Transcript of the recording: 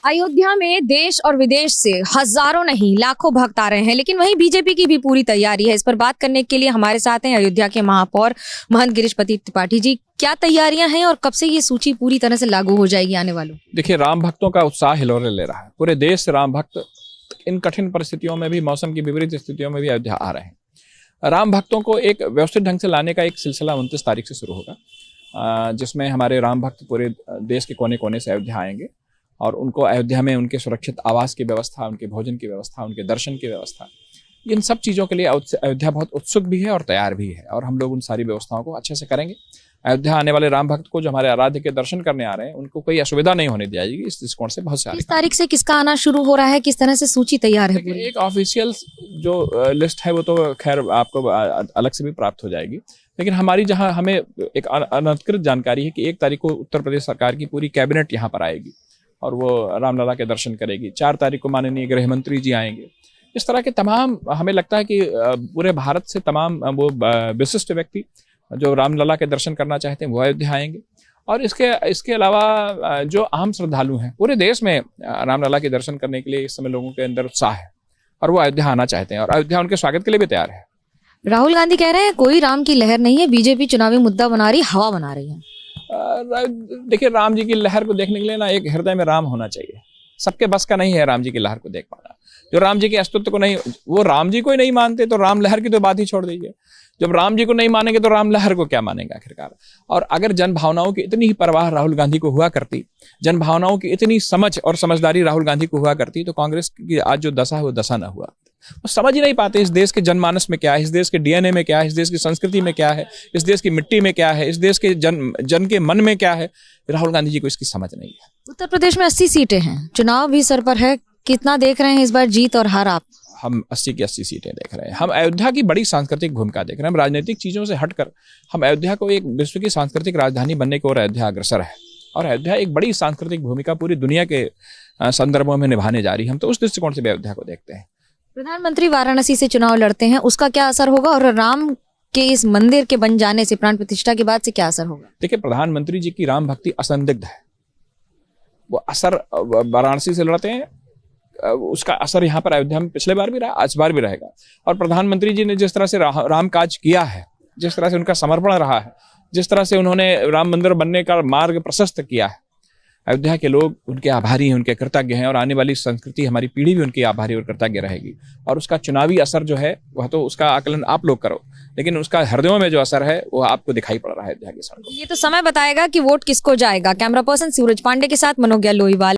अयोध्या में देश और विदेश से हजारों नहीं लाखों भक्त आ रहे हैं, लेकिन वहीं बीजेपी की भी पूरी तैयारी है। इस पर बात करने के लिए हमारे साथ हैं अयोध्या के महापौर महंत गिरीशपति त्रिपाठी जी। क्या तैयारियां हैं और कब से ये सूची पूरी तरह से लागू हो जाएगी आने वालों? देखिए, राम भक्तों का उत्साह हिलोरे ले रहा है। पूरे देश से राम भक्त इन कठिन परिस्थितियों में भी, मौसम की विपरीत स्थितियों में भी अयोध्या आ रहे हैं। राम भक्तों को एक व्यवस्थित ढंग से लाने का एक सिलसिला 29 तारीख से शुरू होगा, जिसमें हमारे राम भक्त पूरे देश के कोने कोने से अयोध्या आएंगे और उनको अयोध्या में उनके सुरक्षित आवास की व्यवस्था, उनके भोजन की व्यवस्था, उनके दर्शन की व्यवस्था, इन सब चीज़ों के लिए अयोध्या बहुत उत्सुक भी है और तैयार भी है, और हम लोग उन सारी व्यवस्थाओं को अच्छे से करेंगे। अयोध्या आने वाले राम भक्त को, जो हमारे आराध्य के दर्शन करने आ रहे हैं, उनको कोई असुविधा नहीं होने दी जाएगी। इस दृष्टिकोण से बहुत सारी। किस तारीख से किसका आना शुरू हो रहा है, किस तरह से सूची तैयार है पूरी? एक ऑफिशियल जो लिस्ट है वो तो खैर आपको अलग से भी प्राप्त हो जाएगी, लेकिन हमारी जहां हमें एक अनधिकृत जानकारी है कि 1 तारीख को उत्तर प्रदेश सरकार की पूरी कैबिनेट यहाँ पर आएगी और वो रामलला के दर्शन करेगी। 4 तारीख को माननीय गृह मंत्री जी आएंगे। इस तरह के तमाम, हमें लगता है कि पूरे भारत से तमाम वो विशिष्ट व्यक्ति जो रामलला के दर्शन करना चाहते हैं वो अयोध्या आएंगे। और इसके अलावा जो आम श्रद्धालु हैं पूरे देश में रामलला के दर्शन करने के लिए इस समय लोगों के अंदर उत्साह है और वो अयोध्या आना चाहते हैं और अयोध्या उनके स्वागत के लिए भी तैयार है। राहुल गांधी कह रहे हैं कोई राम की लहर नहीं है, बीजेपी चुनावी मुद्दा बना रही, हवा बना रही है। देखिए, राम जी की लहर को देखने के लिए ना एक हृदय में राम होना चाहिए। सबके बस का नहीं है राम जी की लहर को देख पाना। जो राम जी के अस्तित्व को नहीं, वो राम जी को ही नहीं मानते तो राम लहर की तो बात ही छोड़ दीजिए। जब राम जी को नहीं मानेंगे तो राम लहर को क्या मानेंगे आखिरकार। और अगर जन भावनाओं की इतनी ही परवाह राहुल गांधी को हुआ करती, जन भावनाओं की इतनी समझ और समझदारी राहुल गांधी को हुआ करती, तो कांग्रेस की आज जो दशा है वो दशा ना हुआ। वो समझ ही नहीं पाते इस देश के जनमानस में क्या है, इस देश के डीएनए में क्या है, इस देश की संस्कृति में क्या है, इस देश की मिट्टी में क्या है, इस देश के जन के मन में क्या है। राहुल गांधी जी को इसकी समझ नहीं है। उत्तर प्रदेश में 80 सीटें हैं, चुनाव भी सर पर है। कितना देख रहे हैं इस बार जीत और हार आप? हम 80 की 80 सीटें देख रहे हैं। हम अयोध्या की बड़ी सांस्कृतिक भूमिका देख रहे हैं। हम राजनीतिक चीजों से हटकर हम अयोध्या को एक विश्व की सांस्कृतिक राजधानी बनने की ओर अयोध्या अग्रसर है और अयोध्या एक बड़ी सांस्कृतिक भूमिका पूरी दुनिया के संदर्भों में निभाने जा रही है। हम तो उस दृष्टिकोण से भी अयोध्या को देखते हैं। प्रधानमंत्री वाराणसी से चुनाव लड़ते हैं, उसका क्या असर होगा और राम के इस मंदिर के बन जाने से, प्राण प्रतिष्ठा के बाद से क्या असर होगा? देखिए, प्रधानमंत्री जी की राम भक्ति असंदिग्ध है। वो असर वाराणसी से लड़ते हैं, उसका असर यहाँ पर अयोध्या में पिछले बार भी रहा, आज बार भी रहेगा। और प्रधानमंत्री जी ने जिस तरह से राम काज किया है, जिस तरह से उनका समर्पण रहा है, जिस तरह से उन्होंने राम मंदिर बनने का मार्ग प्रशस्त किया है, अयोध्या के लोग उनके आभारी हैं, उनके कृतज्ञ हैं और आने वाली संस्कृति, हमारी पीढ़ी भी उनकी आभारी और कृतज्ञ रहेगी। और उसका चुनावी असर जो है वह तो उसका आकलन आप लोग करो, लेकिन उसका हृदयों में जो असर है वो आपको दिखाई पड़ रहा है अयोध्या के सड़कों। ये तो समय बताएगा कि वोट किसको जाएगा। कैमरा पर्सन सूरज पांडे के साथ मनोज्ञा लोहीवाल।